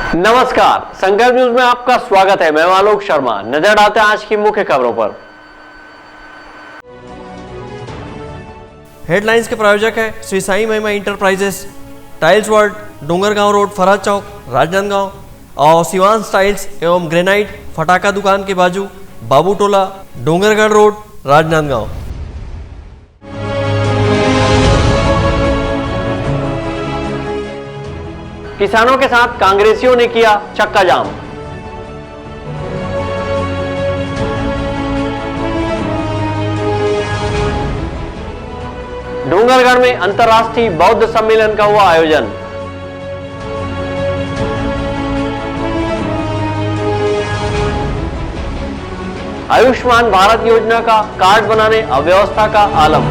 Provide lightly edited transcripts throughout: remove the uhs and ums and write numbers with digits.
नमस्कार, संकल्प न्यूज में आपका स्वागत है। मैं आलोक शर्मा। नजर डालते हैं आज की मुख्य खबरों पर। हेडलाइंस के प्रायोजक है Shri Sai Mahima enterprises, tiles world, Dongargaon road, Faraz Chowk, Rajnandgaon और शिवांश टाइल्स एवं ग्रेनाइट फटाका दुकान के बाजू, बाबू टोला, डोंगरगढ़ रोड, राजनांदगांव। किसानों के साथ कांग्रेसियों ने किया चक्का जाम। डोंगरगढ़ में अंतर्राष्ट्रीय बौद्ध सम्मेलन का हुआ आयोजन। आयुष्मान भारत योजना का कार्ड बनाने अव्यवस्था का आलम।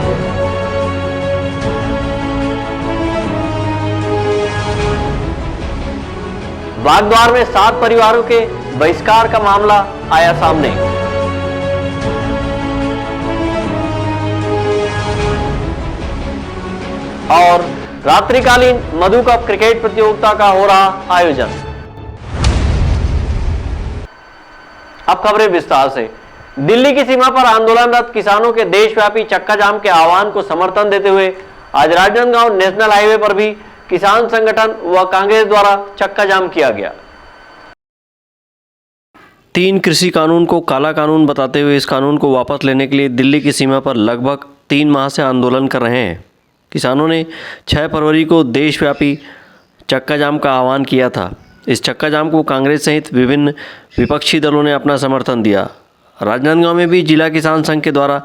बागद्वार में 7 परिवारों के बहिष्कार का मामला आया सामने। और रात्रिकालीन मधु कप क्रिकेट प्रतियोगिता का हो रहा आयोजन। अब खबरें विस्तार से। दिल्ली की सीमा पर आंदोलनरत किसानों के देशव्यापी चक्का जाम के आह्वान को समर्थन देते हुए आज राजनांदगांव नेशनल हाईवे पर भी किसान संगठन व कांग्रेस द्वारा चक्का जाम किया गया। 3 कृषि कानून को काला कानून बताते हुए इस कानून को वापस लेने के लिए दिल्ली की सीमा पर लगभग 3 माह से आंदोलन कर रहे हैं। किसानों ने 6 फरवरी को देशव्यापी चक्का जाम का आह्वान किया था। इस चक्का जाम को कांग्रेस सहित विभिन्न विपक्षी दलों ने अपना समर्थन दिया। राजनांदगांव में भी जिला किसान संघ के द्वारा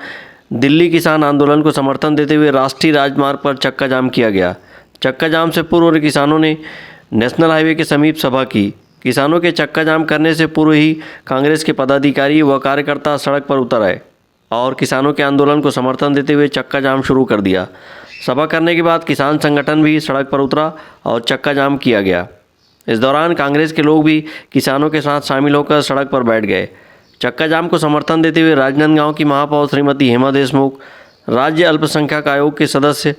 दिल्ली किसान आंदोलन को समर्थन देते हुए राष्ट्रीय राजमार्ग पर चक्का जाम किया गया। चक्का जाम से पूर्व किसानों ने नेशनल हाईवे के समीप सभा की। किसानों के चक्का जाम करने से पूर्व ही कांग्रेस के पदाधिकारी व कार्यकर्ता सड़क पर उतर आए और किसानों के आंदोलन को समर्थन देते हुए चक्का जाम शुरू कर दिया। सभा करने के बाद किसान संगठन भी सड़क पर उतरा और चक्का जाम किया गया। इस दौरान कांग्रेस के लोग भी किसानों के साथ शामिल होकर सड़क पर बैठ गए। चक्का जाम को समर्थन देते हुए राजनांदगांव की महापौर श्रीमती हेमा देशमुख, राज्य अल्पसंख्यक आयोग के सदस्य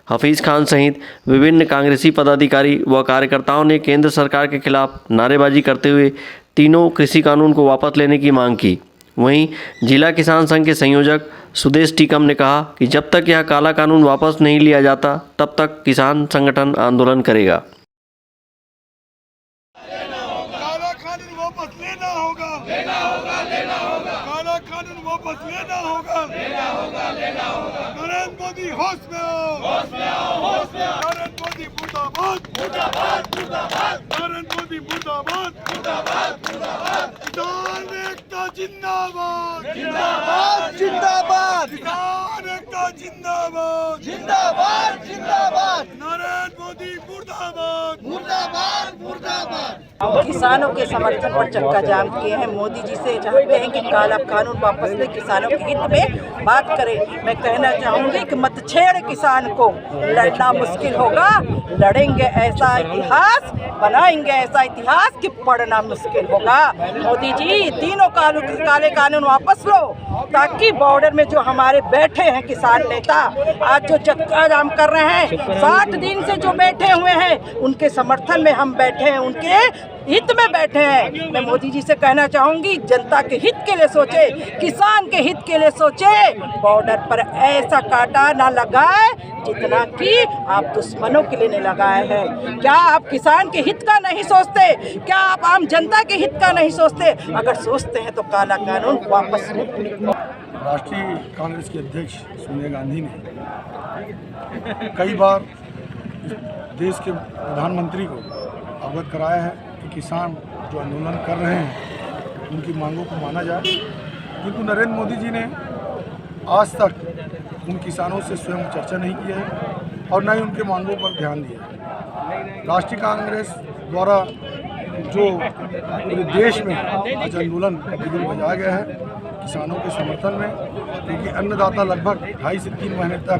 हफीज़ खान सहित विभिन्न कांग्रेसी पदाधिकारी व कार्यकर्ताओं ने केंद्र सरकार के खिलाफ नारेबाजी करते हुए तीनों कृषि कानून को वापस लेने की मांग की। वहीं जिला किसान संघ के संयोजक सुदेश टीकम ने कहा कि जब तक यह काला कानून वापस नहीं लिया जाता तब तक किसान संगठन आंदोलन करेगा। काला कानून वापस लेना होगा, लेना होगा, लेना होगा। काला कानून वापस लेना होगा, लेना होगा, लेना होगा। नरेंद्र मोदी होश में आओ, होश में आओ, होश में आओ। नरेंद्र मोदी मुर्दाबाद, मुर्दाबाद, मुर्दाबाद। नरेंद्र मोदी मुर्दाबाद, मुर्दाबाद, मुर्दाबाद। किसान एकता जिंदाबाद, जिंदाबाद, जिंदाबाद। किसान एकता जिंदाबाद, जिंदाबाद, जिंदाबाद। नरेंद्र मोदी मुर्दाबाद, मुर्दाबाद, मुर्दाबाद। किसानों के समर्थन पर चक्का जाम किए हैं। मोदी जी से चाहते हैं कि काला कानून वापस ले, किसानों के हित में बात करें। मैं कहना चाहूँगी कि मत छेड़ किसान को, लड़ना मुश्किल होगा। लड़ेंगे ऐसा इतिहास, बनाएंगे ऐसा इतिहास कि पढ़ना मुश्किल होगा। मोदी जी तीनों काले कानून वापस लो ताकि बॉर्डर में जो हमारे बैठे हैं किसान नेता आज जो चक्का जाम कर रहे हैं, 60 दिन से जो बैठे हुए हैं, उनके समर्थन में हम बैठे हैं, उनके हित में बैठे हैं। मैं मोदी जी से कहना चाहूँगी जनता के हित के लिए सोचे, किसान के हित के लिए सोचे। बॉर्डर पर ऐसा कांटा ना लगाए जितना कि आप दुश्मनों के लिए नहीं लगाए हैं। क्या आप किसान के हित का नहीं सोचते? क्या आप आम जनता के हित का नहीं सोचते? अगर सोचते हैं तो काला कानून वापस लें। राष्ट्रीय कांग्रेस के अध्यक्ष सोनिया गांधी ने कई बार देश के प्रधानमंत्री को अवगत कराया है कि किसान जो आंदोलन कर रहे हैं उनकी मांगों को माना जाए, किंतु नरेंद्र मोदी जी ने आज तक उन किसानों से स्वयं चर्चा नहीं किया है और न ही उनके मांगों पर ध्यान दिया है। राष्ट्रीय कांग्रेस द्वारा जो पूरे देश में आज आंदोलन का बिगुल बजाया गया है किसानों के समर्थन में, क्योंकि अन्नदाता लगभग 2.5 से 3 महीने तक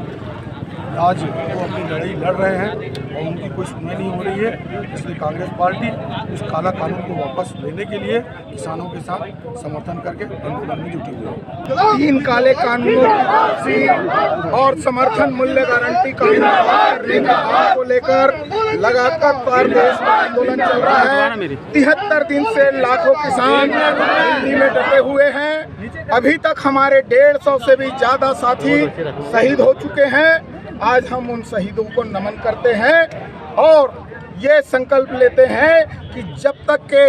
आज वो अपनी लड़ाई लड़ रहे हैं और उनकी कोई सुनवाई नहीं हो रही है। इसलिए कांग्रेस पार्टी इस काला कानून को वापस लेने के लिए किसानों के साथ समर्थन करके आंदोलन में जुटी हुई है। 3 काले कानूनों की वापसी और समर्थन मूल्य गारंटी कानून करने की मांग को लेकर लगातार देश में आंदोलन चल रहा है। 73 दिन से लाखों किसान दिल्ली में डटे हुए हैं। अभी तक हमारे 150 से भी ज्यादा साथी शहीद हो चुके हैं। आज हम उन शहीदों को नमन करते हैं और ये संकल्प लेते हैं कि जब तक के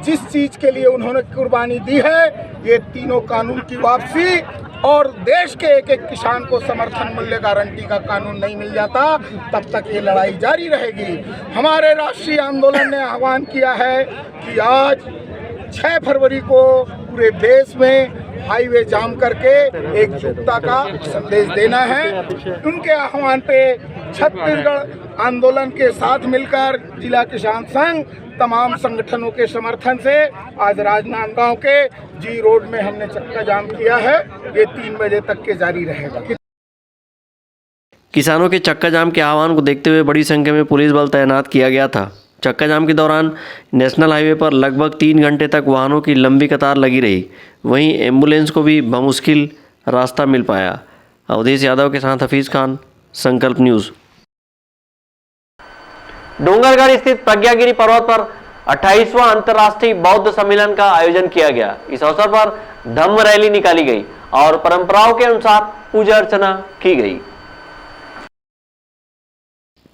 जिस चीज के लिए उन्होंने कुर्बानी दी है, ये तीनों कानून की वापसी और देश के एक एक किसान को समर्थन मूल्य गारंटी का कानून नहीं मिल जाता, तब तक ये लड़ाई जारी रहेगी। हमारे राष्ट्रीय आंदोलन ने आह्वान किया है कि आज 6 फरवरी को पूरे देश में हाईवे जाम करके एकजुटता का संदेश देना है। उनके आह्वान पे छत्तीसगढ़ आंदोलन के साथ मिलकर जिला किसान संघ तमाम संगठनों के समर्थन से आज राजनांदगांव के जी रोड में हमने चक्का जाम किया है। ये 3 बजे तक के जारी रहेगा। किसानों के चक्का जाम के आह्वान को देखते हुए बड़ी संख्या में पुलिस बल तैनात किया गया था। चक्का जाम के दौरान नेशनल हाईवे पर लगभग 3 घंटे तक वाहनों की लंबी कतार लगी रही। वहीं एम्बुलेंस को भी बमुश्किल रास्ता मिल पाया। अवधेश यादव के साथ हफीज खान, संकल्प न्यूज़। डोंगरगढ़ स्थित प्रज्ञागिरी पर्वत पर 28वां अंतर्राष्ट्रीय बौद्ध सम्मेलन का आयोजन किया गया। इस अवसर पर धम्म रैली निकाली गई और परंपराओं के अनुसार पूजा अर्चना की गई।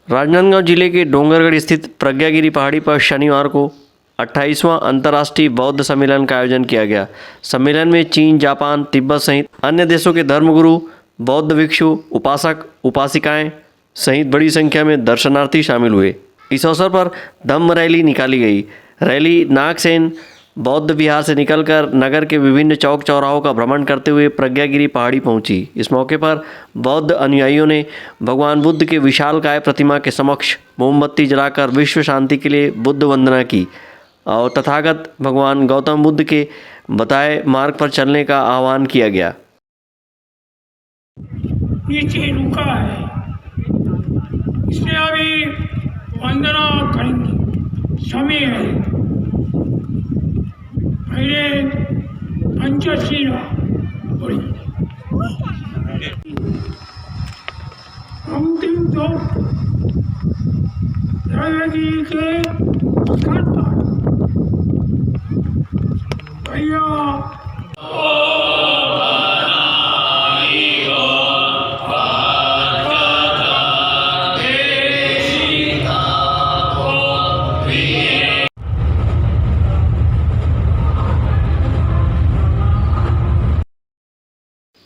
राजनांदगांव जिले के डोंगरगढ़ स्थित प्रज्ञागिरी पहाड़ी पर शनिवार को 28वां अंतर्राष्ट्रीय बौद्ध सम्मेलन का आयोजन किया गया। सम्मेलन में चीन, जापान, तिब्बत सहित अन्य देशों के धर्मगुरु, बौद्ध भिक्षु, उपासक, उपासिकाएं सहित बड़ी संख्या में दर्शनार्थी शामिल हुए। इस अवसर पर धम्म रैली निकाली गई। रैली नागसेन बौद्ध विहार से निकलकर नगर के विभिन्न चौक चौराहों का भ्रमण करते हुए प्रज्ञागिरी पहाड़ी पहुंची। इस मौके पर बौद्ध अनुयायियों ने भगवान बुद्ध के विशालकाय प्रतिमा के समक्ष मोमबत्ती जलाकर विश्व शांति के लिए बुद्ध वंदना की और तथागत भगवान गौतम बुद्ध के बताए मार्ग पर चलने का आह्वान किया गया। नीचे रुका है, इसमें अभी वंदना करेंगे, समय है। पहले पंचशीला पढ़ेंगे, अंतिम तो दादाजी के घर पर भैया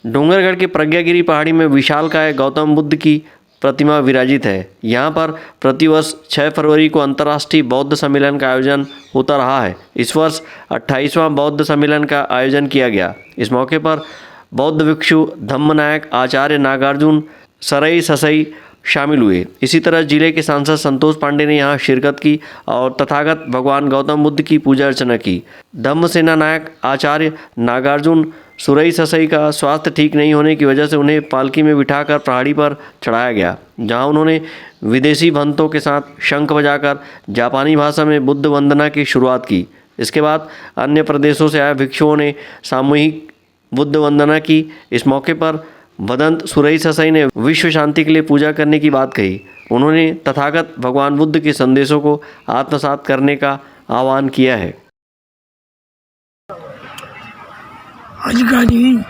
डोंगरगढ़ के प्रज्ञागिरी पहाड़ी में विशालकाय गौतम बुद्ध की प्रतिमा विराजित है। यहाँ पर प्रतिवर्ष 6 फरवरी को अंतर्राष्ट्रीय बौद्ध सम्मेलन का आयोजन होता रहा है। इस वर्ष 28वां बौद्ध सम्मेलन का आयोजन किया गया। इस मौके पर बौद्ध भिक्षु धम्मनायक आचार्य नागार्जुन सरई ससई शामिल हुए। इसी तरह जिले के सांसद संतोष पांडे ने यहाँ शिरकत की और तथागत भगवान गौतम बुद्ध की पूजा अर्चना की। धम्म सेना नायक आचार्य नागार्जुन सुरई ससई का स्वास्थ्य ठीक नहीं होने की वजह से उन्हें पालकी में बिठाकर पहाड़ी पर चढ़ाया गया, जहां उन्होंने विदेशी भंतों के साथ शंख बजाकर जापानी भाषा में बुद्ध वंदना की शुरुआत की। इसके बाद अन्य प्रदेशों से आए भिक्षुओं ने सामूहिक बुद्ध वंदना की। इस मौके पर भदंत सुरई ससई ने विश्व शांति के लिए पूजा करने की बात कही। उन्होंने तथागत भगवान बुद्ध के संदेशों को आत्मसात करने का आह्वान किया है। आज का दिन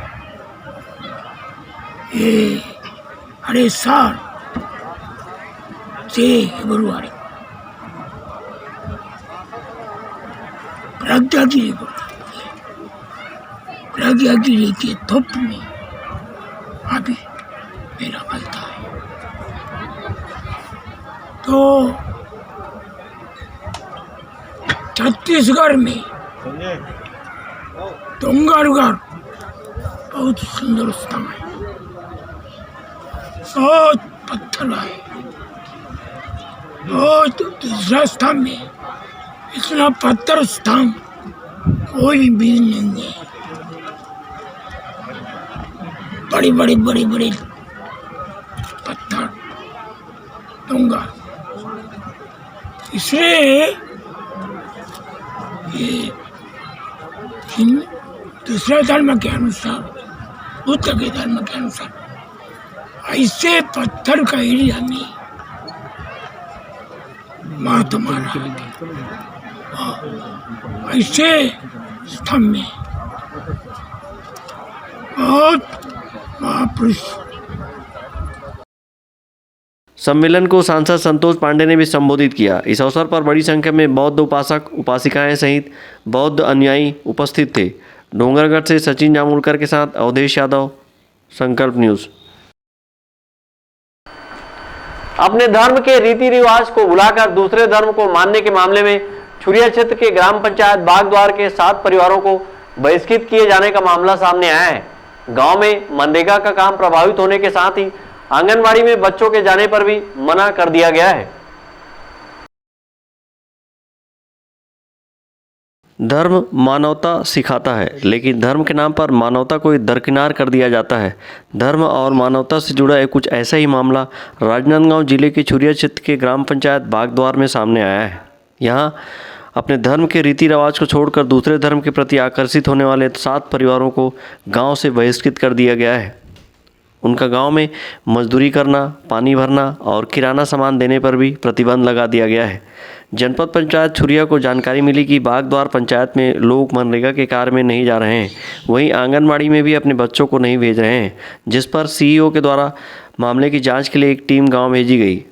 ये हरे साल 6 फरवरी प्रज्ञागिरी के थोप में अभी मेला बनता है। तो छत्तीसगढ़ में डोंगरगढ़ बहुत सुंदर स्थान है, बहुत पत्थर है, बहुत दूसरा स्थान में इतना पत्थर स्थान कोई भी नहीं है। बड़ी बड़ी पत्थर दूंगा। इसलिए ये दूसरे धर्म के अनुसार, बुद्ध के धर्म के अनुसार ऐसे पत्थर का एरिया में महात्मा ऐसे स्तंभ में बहुत महापुरुष। सम्मेलन को सांसद संतोष पांडे ने भी संबोधित किया। इस अवसर पर बड़ी संख्या में बौद्ध उपासक उपासिकाएं सहित बौद्ध अनुयायी उपस्थित थे। डोंगरगढ़ से सचिन जामुलकर के साथ अवधेश यादव, संकल्प न्यूज। अपने धर्म के रीति रिवाज को भुलाकर दूसरे धर्म को मानने के मामले में छुरिया क्षेत्र के ग्राम पंचायत बागद्वार के 7 परिवारों को बहिष्कृत किए जाने का मामला सामने आया है। गांव में मनरेगा का काम प्रभावित होने के साथ ही आंगनबाड़ी में बच्चों के जाने पर भी मना कर दिया गया है। धर्म मानवता सिखाता है, लेकिन धर्म के नाम पर मानवता को दरकिनार कर दिया जाता है। धर्म और मानवता से जुड़ा एक कुछ ऐसा ही मामला राजनांदगांव जिले के छुरिया क्षेत्र के ग्राम पंचायत बागद्वार में सामने आया है। यहाँ अपने धर्म के रीति रिवाज को छोड़कर दूसरे धर्म के प्रति आकर्षित होने वाले 7 परिवारों को गांव से बहिष्कृत कर दिया गया है। उनका गांव में मजदूरी करना, पानी भरना और किराना सामान देने पर भी प्रतिबंध लगा दिया गया है। जनपद पंचायत छुरिया को जानकारी मिली कि बागद्वार पंचायत में लोग मनरेगा के कार्य में नहीं जा रहे हैं, वहीं आंगनबाड़ी में भी अपने बच्चों को नहीं भेज रहे हैं, जिस पर सीईओ के द्वारा मामले की जांच के लिए एक टीम गांव भेजी गई।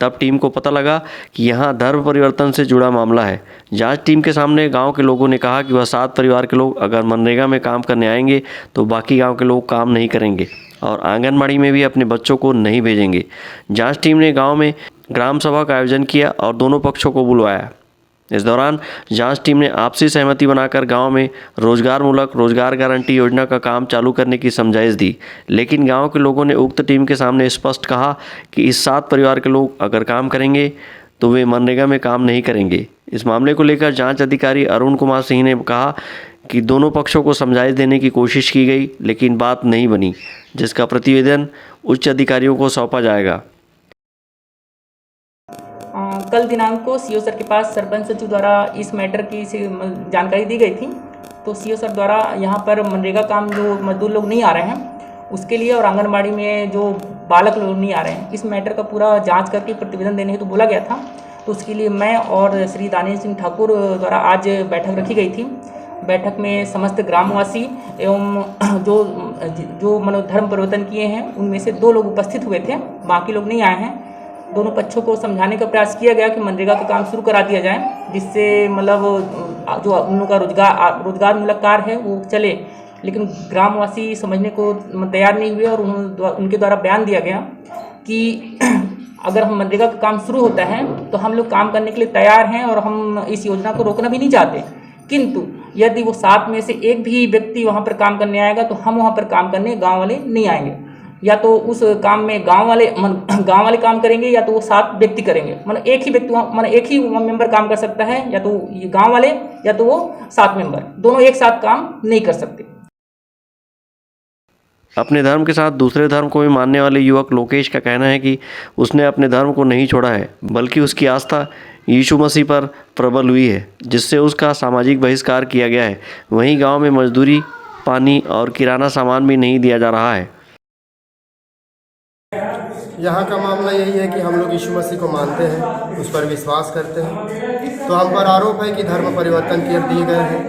तब टीम को पता लगा कि यहां धर्म परिवर्तन से जुड़ा मामला है। जांच टीम के सामने गांव के लोगों ने कहा कि वह 7 परिवार के लोग अगर मनरेगा में काम करने आएंगे तो बाकी गांव के लोग काम नहीं करेंगे और आंगनबाड़ी में भी अपने बच्चों को नहीं भेजेंगे। जांच टीम ने गांव में ग्राम सभा का आयोजन किया और दोनों पक्षों को बुलवाया। इस दौरान जांच टीम ने आपसी सहमति बनाकर गांव में रोजगारमूलक रोजगार गारंटी योजना का काम चालू करने की समझाइश दी, लेकिन गांव के लोगों ने उक्त टीम के सामने स्पष्ट कहा कि इस 7 परिवार के लोग अगर काम करेंगे तो वे मनरेगा में काम नहीं करेंगे। इस मामले को लेकर जांच अधिकारी अरुण कुमार सिंह ने कहा कि दोनों पक्षों को समझाइश देने की कोशिश की गई, लेकिन बात नहीं बनी, जिसका प्रतिवेदन उच्च अधिकारियों को सौंपा जाएगा। कल दिनांक को सीओ सर के पास सरपंच सचिव द्वारा इस मैटर की जानकारी दी गई थी। तो सीओ सर द्वारा यहाँ पर मनरेगा काम जो मजदूर लोग नहीं आ रहे हैं उसके लिए और आंगनबाड़ी में जो बालक लोग नहीं आ रहे हैं, इस मैटर का पूरा जांच करके प्रतिवेदन देने हेतु बोला गया था। तो उसके लिए मैं और श्री दानिश सिंह ठाकुर द्वारा आज बैठक रखी गई थी। बैठक में समस्त ग्रामवासी एवं जो धर्म परिवर्तन किए हैं उनमें से 2 लोग उपस्थित हुए थे, बाकी लोग नहीं आए हैं। दोनों पक्षों को समझाने का प्रयास किया गया कि मनरेगा का काम शुरू करा दिया जाए, जिससे जो उन लोगों का रोजगार मूलक कार्य है वो चले। लेकिन ग्रामवासी समझने को तैयार नहीं हुए और उनके द्वारा बयान दिया गया कि अगर हम मनरेगा का काम शुरू होता है तो हम लोग काम करने के लिए तैयार हैं और हम इस योजना को रोकना भी नहीं चाहते, किंतु यदि वो 7 में से एक भी व्यक्ति वहाँ पर काम करने आएगा तो हम वहाँ पर काम करने गाँव वाले नहीं आएंगे। या तो उस काम में गांव वाले काम करेंगे या तो वो 7 व्यक्ति करेंगे। एक ही व्यक्ति एक ही मेंबर काम कर सकता है, या तो ये गांव वाले या तो वो 7 मेंबर, दोनों एक साथ काम नहीं कर सकते। अपने धर्म के साथ दूसरे धर्म को भी मानने वाले युवक लोकेश का कहना है कि उसने अपने धर्म को नहीं छोड़ा है, बल्कि उसकी आस्था यीशु मसीह पर प्रबल हुई है, जिससे उसका सामाजिक बहिष्कार किया गया है। वहीं गाँव में मजदूरी, पानी और किराना सामान भी नहीं दिया जा रहा है। यहाँ का मामला यही है कि हम लोग यीशु मसीह को मानते हैं, उस पर विश्वास करते हैं। तो हम पर आरोप है कि धर्म परिवर्तन कर दिए गए हैं।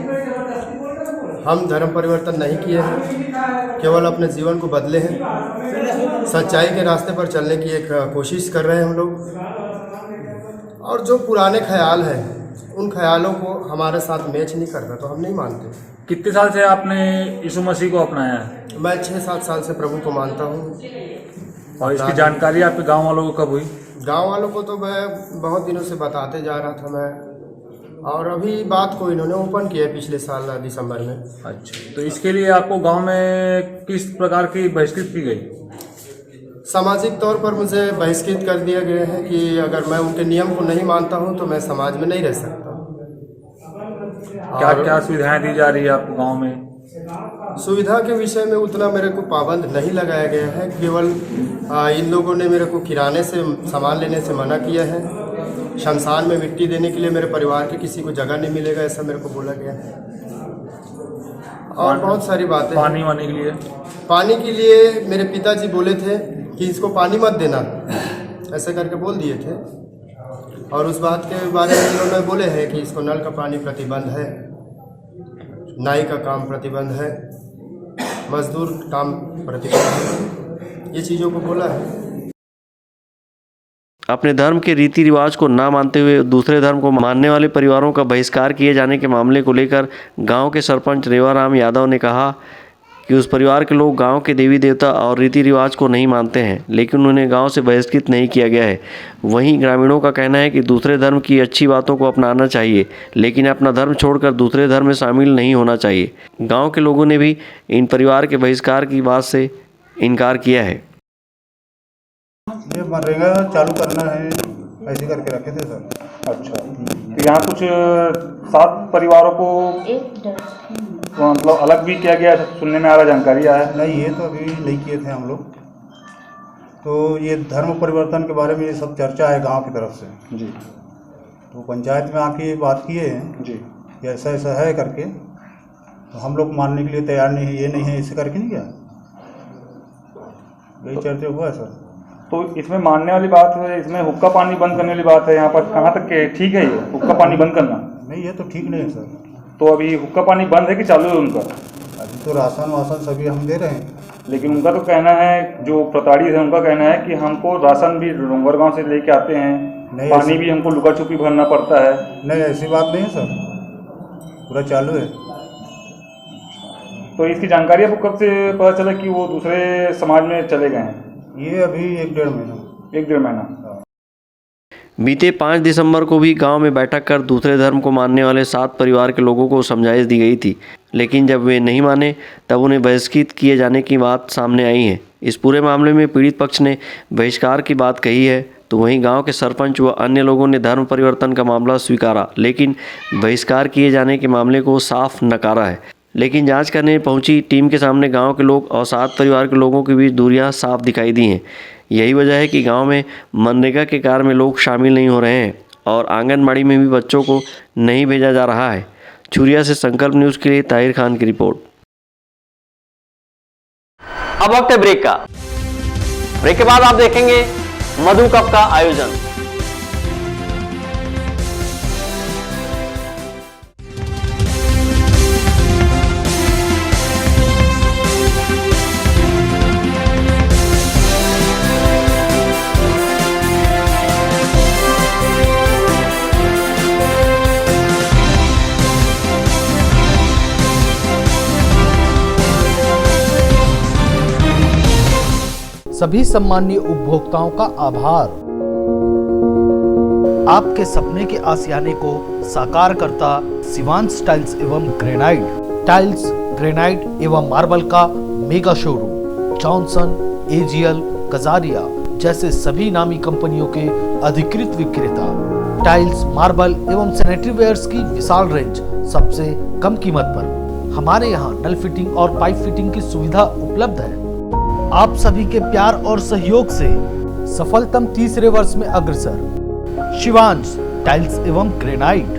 हम धर्म परिवर्तन नहीं किए हैं, केवल अपने जीवन को बदले हैं। सच्चाई के रास्ते पर चलने की एक कोशिश कर रहे हैं हम लोग। और जो पुराने ख्याल हैं उन ख्यालों को हमारे साथ मैच नहीं करता तो हम नहीं मानते। कितने साल से आपने यीशु मसीह को अपनाया है? मैं 6-7 साल से प्रभु को मानता हूँ। और इसकी जानकारी आपके गांव वालों को कब हुई? गांव वालों को तो मैं बहुत दिनों से बताते जा रहा था मैं, और अभी बात को इन्होंने ओपन किया पिछले साल दिसंबर में। अच्छा, तो इसके लिए आपको गांव में किस प्रकार की बहिष्कृत की गई? सामाजिक तौर पर मुझे बहिष्कृत कर दिया गया है कि अगर मैं उनके नियम को नहीं मानता हूं तो मैं समाज में नहीं रह सकता। क्या क्या सुविधाएं दी जा रही है आपको गाँव में? सुविधा के विषय में उतना मेरे को पाबंद नहीं लगाया गया है। केवल इन लोगों ने मेरे को किराने से सामान लेने से मना किया है। शमशान में मिट्टी देने के लिए मेरे परिवार के किसी को जगह नहीं मिलेगा, ऐसा मेरे को बोला गया है। और बहुत सारी बातें। पानी वाने के लिए, पानी के लिए मेरे पिताजी बोले थे कि इसको पानी मत देना, ऐसे करके बोल दिए थे। और उस बात के बारे में इन्होंने बोले हैं कि इसको नल का पानी प्रतिबंध है, नाई का काम प्रतिबंध है, मजदूर काम प्रतिबंध है, ये चीज़ों को बोला है। अपने धर्म के रीति रिवाज को ना मानते हुए दूसरे धर्म को मानने वाले परिवारों का बहिष्कार किए जाने के मामले को लेकर गांव के सरपंच रेवाराम यादव ने कहा कि उस परिवार के लोग गांव के देवी देवता और रीति रिवाज को नहीं मानते हैं, लेकिन उन्हें गांव से बहिष्कृत नहीं किया गया है। वहीं ग्रामीणों का कहना है कि दूसरे धर्म की अच्छी बातों को अपनाना चाहिए, लेकिन अपना धर्म छोड़कर दूसरे धर्म में शामिल नहीं होना चाहिए। गाँव के लोगों ने भी इन परिवार के बहिष्कार की बात से इनकार किया है। ये मनरेगा चालू करना है ऐसे करके रखे थे सर। अच्छा, तो यहाँ कुछ 7 परिवारों को तो मतलब अलग भी किया गया, सुनने में आ रहा, जानकारी आया? नहीं, ये तो अभी नहीं किए थे हम लोग। तो ये धर्म परिवर्तन के बारे में ये सब चर्चा है गांव की तरफ से जी। तो पंचायत में आके बात किए हैं जी कि ऐसा ऐसा है करके, तो हम लोग मानने के लिए तैयार नहीं है, ये नहीं है, ऐसे करके नहीं क्या यही चर्चा हुआ है सर। तो इसमें मानने वाली बात है, इसमें हुक्का पानी बंद करने वाली बात है। यहाँ पर कहाँ तक ठीक है ये हुक्का पानी बंद करना? नहीं, ये तो ठीक नहीं है सर। तो अभी हुक्का पानी बंद है कि चालू है उनका? अभी तो राशन वासन सभी हम दे रहे हैं। लेकिन उनका तो कहना है, जो प्रताड़ित है उनका कहना है कि हमको राशन भी डोंगर गाँव से लेके आते हैं, पानी भी हमको लुका छुपी भरना पड़ता है। नहीं, ऐसी बात नहीं है सर, पूरा चालू है। तो इसकी जानकारी आपको कब से पता चला कि वो दूसरे समाज में चले गए हैं? ये अभी 1-1.5 महीना। बीते 5 दिसंबर को भी गांव में बैठक कर दूसरे धर्म को मानने वाले 7 परिवार के लोगों को समझाइश दी गई थी, लेकिन जब वे नहीं माने तब उन्हें बहिष्कृत किए जाने की बात सामने आई है। इस पूरे मामले में पीड़ित पक्ष ने बहिष्कार की बात कही है, तो वहीं गांव के सरपंच व अन्य लोगों ने धर्म परिवर्तन का मामला स्वीकारा, लेकिन बहिष्कार किए जाने के मामले को साफ नकारा है। लेकिन जांच करने पहुंची टीम के सामने गांव के लोग और 7 परिवार के लोगों के बीच दूरियां साफ दिखाई दी हैं। यही वजह है कि गांव में मनरेगा के कार्य में लोग शामिल नहीं हो रहे हैं और आंगनबाड़ी में भी बच्चों को नहीं भेजा जा रहा है। चुरिया से संकल्प न्यूज़ के लिए ताहिर खान की रिपोर्ट। अब वक्त है ब्रेक का। ब्रेक के बाद आप देखेंगे मधु कप का आयोजन। सभी सम्मानीय उपभोक्ताओं का आभार। आपके सपने के आशियाने को साकार करता शिवांश टाइल्स एवं ग्रेनाइट। टाइल्स, ग्रेनाइट एवं मार्बल का mega showroom. Johnson, AGL, Kajaria जैसे सभी नामी कंपनियों के अधिकृत विक्रेता। टाइल्स, मार्बल एवं सैनिटरी वेयर्स की विशाल रेंज सबसे कम कीमत पर। हमारे यहाँ नल फिटिंग और पाइप फिटिंग की सुविधा उपलब्ध है। आप सभी के प्यार और सहयोग से सफलतम तीसरे वर्ष में अग्रसर। शिवांश टाइल्स एवं ग्रेनाइट,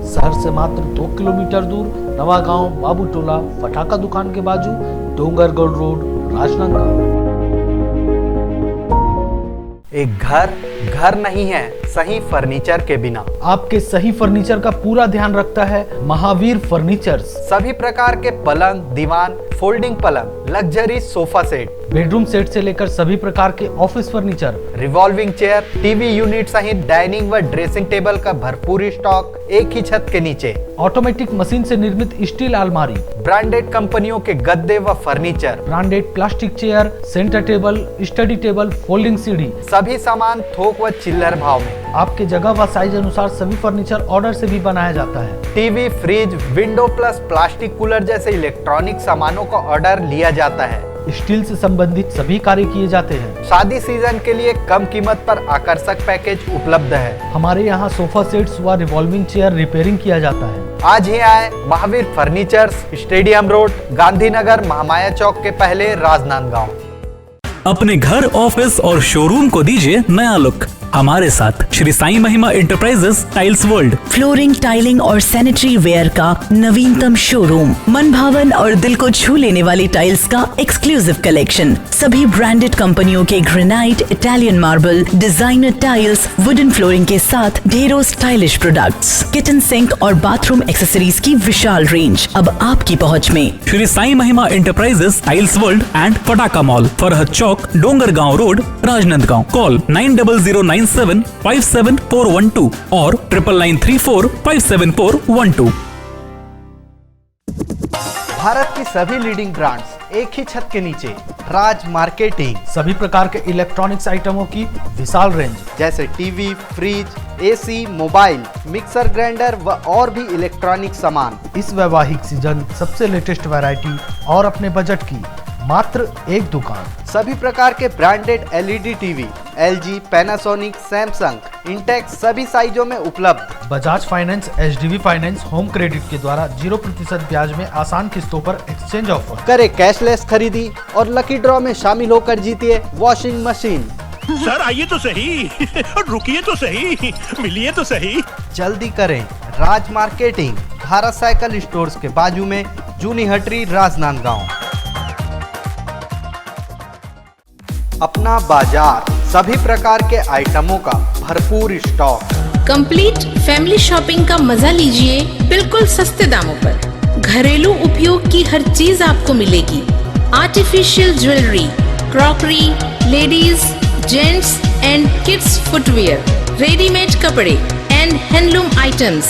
शहर से मात्र 2 किलोमीटर दूर, नवागांव बाबूटोला फटाका दुकान के बाजू, डोंगरगढ़ रोड, राजनांदगांव। एक घर नहीं है सही फर्नीचर के बिना। आपके सही फर्नीचर का पूरा ध्यान रखता है महावीर फर्नीचर्स। सभी प्रकार के पलंग, दीवान, फोल्डिंग पलंग, luxury sofa set, bedroom set से लेकर सभी प्रकार के office furniture, revolving chair, TV unit सहित डाइनिंग व ड्रेसिंग टेबल का भरपूर स्टॉक एक ही छत के नीचे। ऑटोमेटिक मशीन से निर्मित स्टील अलमारी, ब्रांडेड कंपनियों के गद्दे व furniture, branded plastic chair, centre table, study table, folding सीढ़ी, सभी सामान थोक व चिल्लर भाव में। आपके जगह व साइज अनुसार सभी फर्नीचर ऑर्डर से भी बनाया जाता है। TV, fridge, window plus plastic cooler जैसे इलेक्ट्रॉनिक सामानों का ऑर्डर लिया जाता है। स्टील से संबंधित सभी कार्य किए जाते हैं। शादी सीजन के लिए कम कीमत पर आकर्षक पैकेज उपलब्ध है। हमारे यहाँ सोफा सेट्स व रिवॉल्विंग चेयर रिपेयरिंग किया जाता है। आज ही आए Mahavir furnitures, stadium road, Gandhinagar, Mahamaya Chowk के पहले, राजनांदगांव। अपने घर, ऑफिस और शोरूम को दीजिए नया लुक हमारे साथ Shri Sai Mahima enterprises tiles world. Flooring, tiling और सैनिटरी वेयर का नवीनतम शोरूम, मन भावन और दिल को छू लेने वाली टाइल्स का एक्सक्लूसिव कलेक्शन, सभी ब्रांडेड कंपनियों के granite, Italian marble, designer tiles, wooden flooring के साथ ढेरों स्टाइलिश प्रोडक्ट्स, किचन सिंक और बाथरूम एक्सेसरीज की विशाल रेंज अब आपकी पहुंच में। Shri Sai Mahima enterprises tiles world and पटाका mall, Farhad Chowk, Dongargaon road, Rajnandgaon. Call 9009757412 और 9994574412। भारत की सभी लीडिंग ब्रांड्स एक ही छत के नीचे, राज मार्केटिंग। सभी प्रकार के इलेक्ट्रॉनिक्स आइटमों की विशाल रेंज, जैसे TV, fridge, AC, mobile, mixer grinder व और भी इलेक्ट्रॉनिक सामान। इस वैवाहिक सीजन सबसे लेटेस्ट वैरायटी और अपने बजट की मात्र एक दुकान। सभी प्रकार के branded LED TV, LG, Panasonic, Samsung, Intex सभी साइजों में उपलब्ध। Bajaj finance, HDB finance home credit के द्वारा 0% ब्याज में आसान किस्तों पर एक्सचेंज ऑफर। करे कैशलेस खरीदी और लकी ड्रॉ में शामिल होकर जीतिए वॉशिंग मशीन। सर आइए तो सही और रुकिए तो सही, मिलिए तो सही। जल्दी करें, राज मार्केटिंग, भारत साइकिल स्टोर्स के बाजू में, जूनी हटरी, राजनांदगांव। अपना बाजार, सभी प्रकार के आइटमों का भरपूर स्टॉक। कंप्लीट फैमिली शॉपिंग का मजा लीजिए बिल्कुल सस्ते दामों पर। घरेलू उपयोग की हर चीज आपको मिलेगी। Artificial jewellery, crockery, ladies, gents and kids footwear, readymade कपड़े एंड हैंडलूम आइटम्स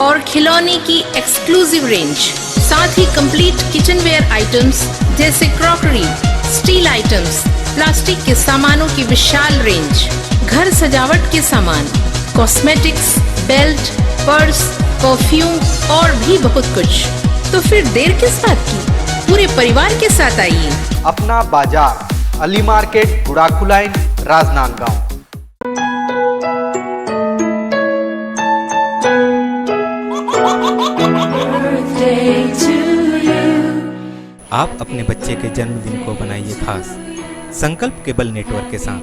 और खिलौने की एक्सक्लूसिव रेंज, साथ ही कंप्लीट किचनवेयर आइटम्स जैसे क्रॉकरी, स्टील आइटम्स, प्लास्टिक के सामानों की विशाल रेंज, घर सजावट के सामान, कॉस्मेटिक्स, बेल्ट, पर्स, परफ्यूम और भी बहुत कुछ। तो फिर देर किस बात की, पूरे परिवार के साथ आइए। अपना बाजार, अली मार्केट, गुड़ाखू लाइन, राजनांदगांव। आप अपने बच्चे के जन्मदिन को बनाइए खास संकल्प केबल नेटवर्क के साथ।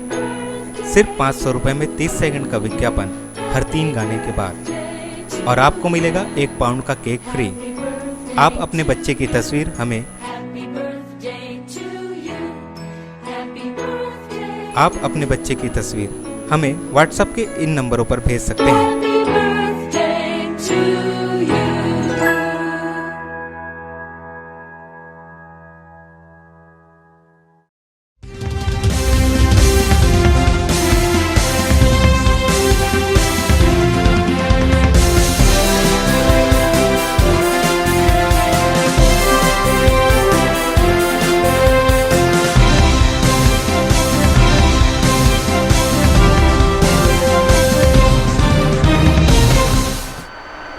सिर्फ 500 रुपये में 30 सेकंड का विज्ञापन हर 3 गाने के बाद, और आपको मिलेगा 1 पाउंड का केक फ्री। आप अपने बच्चे की तस्वीर हमें व्हाट्सएप के इन नंबरों पर भेज सकते हैं।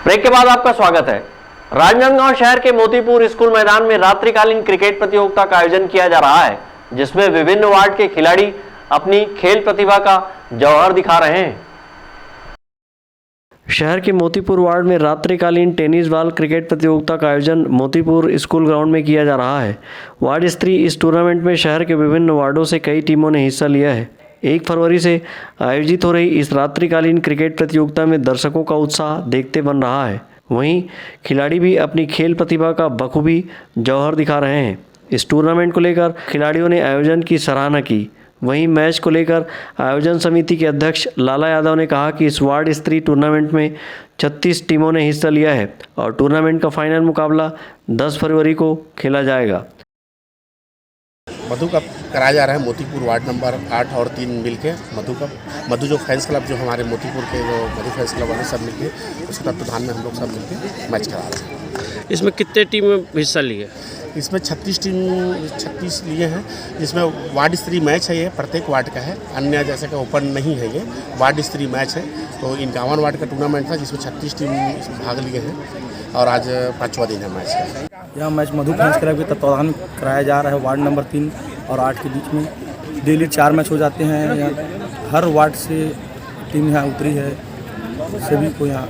ब्रेक के बाद आपका स्वागत है। राजनांदगांव शहर के मोतीपुर स्कूल मैदान में रात्रिकालीन क्रिकेट प्रतियोगिता का आयोजन किया जा रहा है, जिसमें विभिन्न वार्ड के खिलाड़ी अपनी खेल प्रतिभा का जौहर दिखा रहे हैं। शहर के मोतीपुर वार्ड में रात्रिकालीन टेनिस बॉल क्रिकेट प्रतियोगिता का आयोजन मोतीपुर स्कूल ग्राउंड में किया जा रहा है। वार्ड स्तरीय इस टूर्नामेंट में शहर के विभिन्न वार्डों से कई टीमों ने हिस्सा लिया है। 1 फरवरी से आयोजित हो रही इस रात्रिकालीन क्रिकेट प्रतियोगिता में दर्शकों का उत्साह देखते बन रहा है। वहीं खिलाड़ी भी अपनी खेल प्रतिभा का बखूबी जौहर दिखा रहे हैं। इस टूर्नामेंट को लेकर खिलाड़ियों ने आयोजन की सराहना की। वहीं मैच को लेकर आयोजन समिति के अध्यक्ष लाला यादव ने कहा कि इस वार्ड स्तरीय टूर्नामेंट में 36 टीमों ने हिस्सा लिया है और टूर्नामेंट का फाइनल मुकाबला 10 फरवरी को खेला जाएगा। मधु कप कराया जा रहा है मोतीपुर वार्ड नंबर 8 और 3 मिलके मधु जो फैंस क्लब जो हमारे मोतीपुर के जो मधु फैंस क्लब वाले सब मिलके उसके तत्वाधान में हम लोग सब मिलके मैच करा रहे हैं। इसमें कितने टीम हिस्सा लिए? इसमें 36 लिए हैं, जिसमें वार्ड स्तरीय मैच है। ये प्रत्येक वार्ड का है, अन्य जैसे कि ओपन नहीं है। ये वार्ड स्तरीय मैच है। तो 51 वार्ड का टूर्नामेंट था जिसमें 36 टीम भाग लिए हैं। और आज 5वां दिन है मैच का। यह मैच मधु फैंस क्लब के तत्वाधान में कराया जा रहा है। वार्ड नंबर 3 और 8 के बीच में डेली 4 मैच हो जाते हैं। यहाँ हर वार्ड से टीम यहाँ उतरी है, सभी को यहाँ।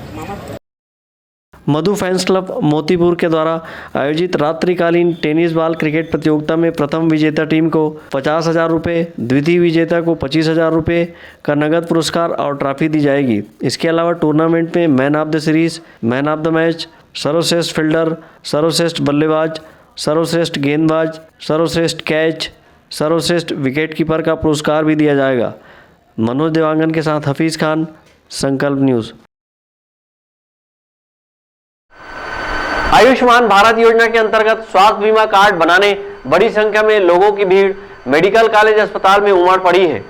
मधु फैंस क्लब मोतीपुर के द्वारा आयोजित रात्रिकालीन टेनिस बॉल क्रिकेट प्रतियोगिता में प्रथम विजेता टीम को 50,000 रुपये, द्वितीय विजेता को 25,000 रुपये का नगद पुरस्कार और ट्रॉफी दी जाएगी। इसके अलावा टूर्नामेंट में man of the series, man of the match, सर्वश्रेष्ठ फील्डर, सर्वश्रेष्ठ बल्लेबाज, सर्वश्रेष्ठ गेंदबाज, सर्वश्रेष्ठ कैच, सर्वश्रेष्ठ विकेटकीपर का पुरस्कार भी दिया जाएगा। मनोज देवांगन के साथ हफीज़ खान, संकल्प न्यूज़। आयुष्मान भारत योजना के अंतर्गत स्वास्थ्य बीमा कार्ड बनाने बड़ी संख्या में लोगों की भीड़ मेडिकल कॉलेज अस्पताल में उमड़ पड़ी है।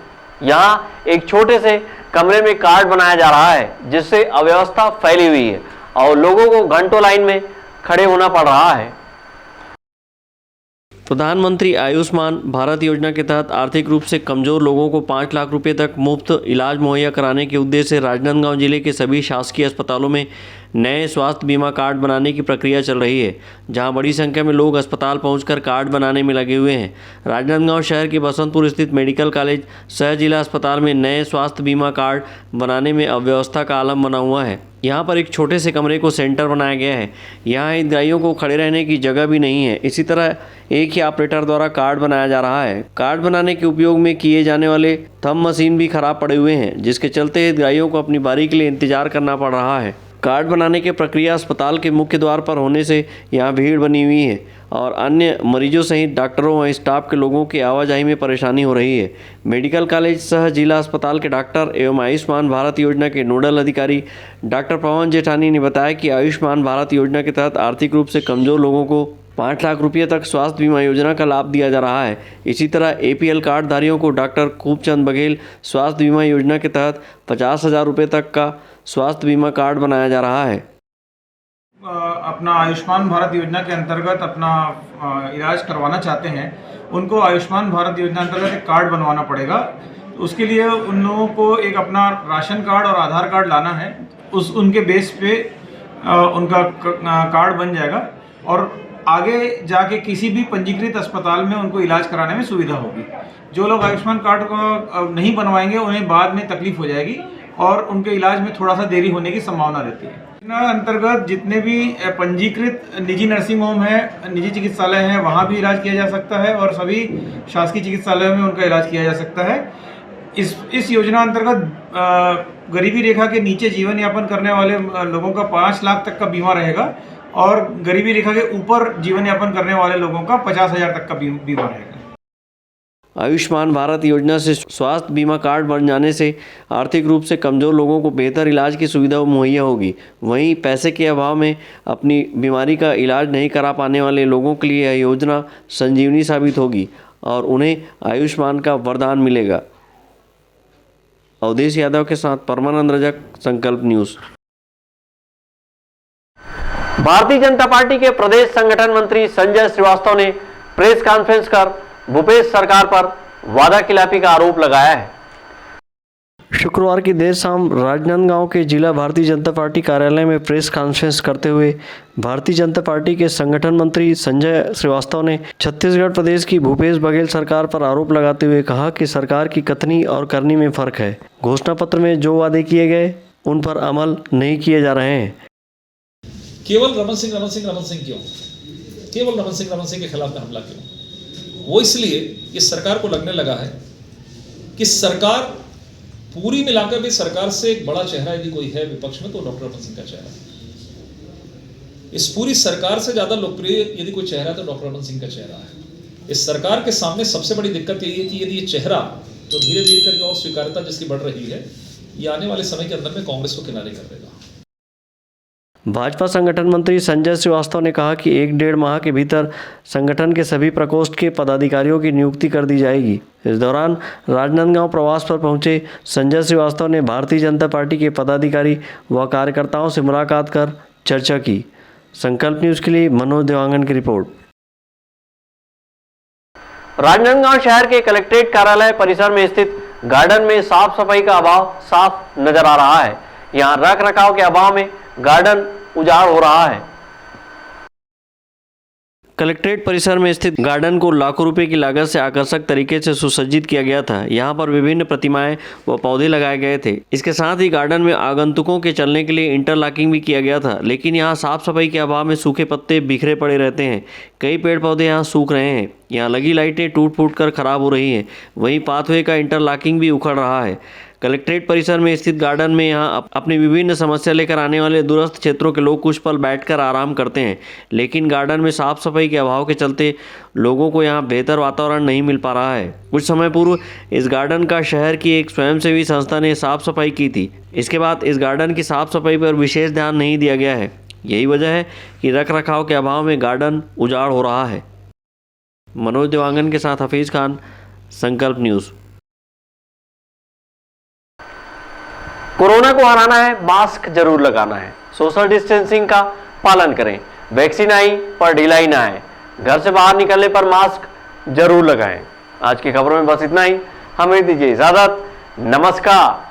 यहां एक छोटे से कमरे में कार्ड बनाया जा रहा है, जिससे अव्यवस्था फैली हुई है और लोगों को घंटों लाइन में खड़े होना पड़ रहा है। प्रधानमंत्री आयुष्मान भारत योजना के तहत आर्थिक रूप से कमजोर लोगों को 5 लाख रुपए तक मुफ्त इलाज मुहैया कराने के उद्देश्य से राजनांदगांव जिले के सभी शासकीय अस्पतालों में नए स्वास्थ्य बीमा कार्ड बनाने की प्रक्रिया चल रही है, जहां बड़ी संख्या में लोग अस्पताल पहुंचकर कार्ड बनाने में लगे हुए हैं। राजनांदगांव शहर के बसंतपुर स्थित मेडिकल कॉलेज सह जिला अस्पताल में नए स्वास्थ्य बीमा कार्ड बनाने में अव्यवस्था का आलम बना हुआ है। यहाँ पर एक छोटे से कमरे को सेंटर बनाया गया है। यहाँ हितग्राहियों को खड़े रहने की जगह भी नहीं है। इसी तरह एक ही ऑपरेटर द्वारा कार्ड बनाया जा रहा है। कार्ड बनाने के उपयोग में किए जाने वाले थंब मशीन भी खराब पड़े हुए हैं, जिसके चलते हितग्राहियों को अपनी बारी के लिए इंतजार करना पड़ रहा है। कार्ड बनाने की प्रक्रिया अस्पताल के मुख्य द्वार पर होने से यहाँ भीड़ बनी हुई है और अन्य मरीजों सहित डॉक्टरों व स्टाफ के लोगों की आवाजाही में परेशानी हो रही है। मेडिकल कॉलेज सह जिला अस्पताल के डॉक्टर एवं आयुष्मान भारत योजना के नोडल अधिकारी डॉक्टर पवन जेठानी ने बताया कि आयुष्मान भारत योजना के तहत आर्थिक रूप से कमजोर लोगों को 5 लाख रुपये तक स्वास्थ्य बीमा योजना का लाभ दिया जा रहा है। इसी तरह APL कार्ड धारियों को डॉक्टर खूबचंद बघेल स्वास्थ्य बीमा योजना के तहत 50,000 रुपये तक का स्वास्थ्य बीमा कार्ड बनाया जा रहा है। अपना आयुष्मान भारत योजना के अंतर्गत अपना इलाज करवाना चाहते हैं, उनको आयुष्मान भारत योजना अंतर्गत एक कार्ड बनवाना पड़ेगा। उसके लिए उन लोगों को एक अपना राशन कार्ड और आधार कार्ड लाना है। उनके बेस पे उनका कार्ड बन जाएगा और आगे जाके किसी भी पंजीकृत अस्पताल में उनको इलाज कराने में सुविधा होगी। जो लोग आयुष्मान कार्ड को नहीं बनवाएंगे उन्हें बाद में तकलीफ हो जाएगी और उनके इलाज में थोड़ा सा देरी होने की संभावना रहती है। योजना अंतर्गत जितने भी पंजीकृत निजी नर्सिंग होम है, निजी चिकित्सालय हैं, वहाँ भी इलाज किया जा सकता है और सभी शासकीय चिकित्सालयों में उनका इलाज किया जा सकता है। इस योजना अंतर्गत गरीबी रेखा के नीचे जीवन यापन करने वाले लोगों का 5 लाख तक का बीमा रहेगा और गरीबी रेखा के ऊपर जीवन यापन करने वाले लोगों का 50,000 तक का बीमा रहेगा। आयुष्मान भारत योजना से स्वास्थ्य बीमा कार्ड बन जाने से आर्थिक रूप से कमज़ोर लोगों को बेहतर इलाज की सुविधा मुहैया होगी। वहीं पैसे के अभाव में अपनी बीमारी का इलाज नहीं करा पाने वाले लोगों के लिए यह योजना संजीवनी साबित होगी और उन्हें आयुष्मान का वरदान मिलेगा। अवधेश यादव के साथ परमानंद रजक, संकल्प न्यूज़। भारतीय जनता पार्टी के प्रदेश संगठन मंत्री संजय श्रीवास्तव ने प्रेस कॉन्फ्रेंस कर भूपेश सरकार पर वादाखिलाफी का आरोप लगाया है। शुक्रवार की देर शाम राजनांदगांव के जिला भारतीय जनता पार्टी कार्यालय में प्रेस कॉन्फ्रेंस करते हुए भारतीय जनता पार्टी के संगठन मंत्री संजय श्रीवास्तव ने छत्तीसगढ़ प्रदेश की भूपेश बघेल सरकार पर आरोप लगाते हुए कहा कि सरकार की कथनी और करनी में फर्क है। घोषणा पत्र में जो वादे किए गए उन पर अमल नहीं किए जा रहे हैं। केवल रमन सिंह क्यों? केवल रमन सिंह के खिलाफ में हमला क्यों? वो इसलिए कि सरकार को लगने लगा है कि सरकार पूरी मिलाकर भी सरकार से एक बड़ा चेहरा यदि कोई है विपक्ष में तो डॉक्टर रमन सिंह का चेहरा है। इस पूरी सरकार से ज्यादा लोकप्रिय यदि कोई चेहरा है तो डॉक्टर रमन सिंह का चेहरा है। इस सरकार के सामने सबसे बड़ी दिक्कत यही है कि यदि ये चेहरा तो धीरे धीरे करके और स्वीकार्यता जिसकी बढ़ रही है, ये आने वाले समय के अंदर में कांग्रेस को किनारे कर देगा। भाजपा संगठन मंत्री संजय श्रीवास्तव ने कहा कि 1-1.5 माह के भीतर संगठन के सभी प्रकोष्ठ के पदाधिकारियों की नियुक्ति कर दी जाएगी। इस दौरान राजनांदगांव प्रवास पर पहुंचे संजय श्रीवास्तव ने भारतीय जनता पार्टी के पदाधिकारी व कार्यकर्ताओं से मुलाकात कर चर्चा की। संकल्प न्यूज़ के लिए मनोज देवांगन की रिपोर्ट। राजनांदगांव शहर के कलेक्ट्रेट कार्यालय परिसर में स्थित गार्डन में साफ सफाई का अभाव साफ नजर आ रहा है। यहाँ रख रखाव के अभाव में गार्डन उजाड़ हो रहा है। कलेक्ट्रेट परिसर में स्थित गार्डन को लाखों रुपए की लागत से आकर्षक तरीके से सुसज्जित किया गया था। यहाँ पर विभिन्न प्रतिमाएं व पौधे लगाए गए थे। इसके साथ ही गार्डन में आगंतुकों के चलने के लिए इंटरलॉकिंग भी किया गया था, लेकिन यहाँ साफ सफाई के अभाव में सूखे पत्ते बिखरे पड़े रहते हैं। कई पेड़ पौधे यहाँ सूख रहे हैं। यहाँ लगी लाइटें टूट फूट कर खराब हो रही हैं। वहीं पाथवे का इंटरलॉकिंग भी उखड़ रहा है। कलेक्ट्रेट परिसर में स्थित गार्डन में यहाँ अपनी विभिन्न समस्या लेकर आने वाले दूरस्थ क्षेत्रों के लोग कुछ पल बैठकर आराम करते हैं, लेकिन गार्डन में साफ सफाई के अभाव के चलते लोगों को यहाँ बेहतर वातावरण नहीं मिल पा रहा है। कुछ समय पूर्व इस गार्डन का शहर की एक स्वयंसेवी संस्था ने साफ सफाई की थी। इसके बाद इस गार्डन की साफ सफाई पर विशेष ध्यान नहीं दिया गया है। यही वजह है कि रख रखाव के अभाव में गार्डन उजाड़ हो रहा है। मनोज देवांगन के साथ हफीज खान, संकल्प न्यूज़। कोरोना को हराना है, मास्क जरूर लगाना है, सोशल डिस्टेंसिंग का पालन करें, वैक्सीन आई पर ढिलाई ना है, घर से बाहर निकलने पर मास्क जरूर लगाएं। आज की खबरों में बस इतना ही। हमें दीजिए इजाजत। नमस्कार।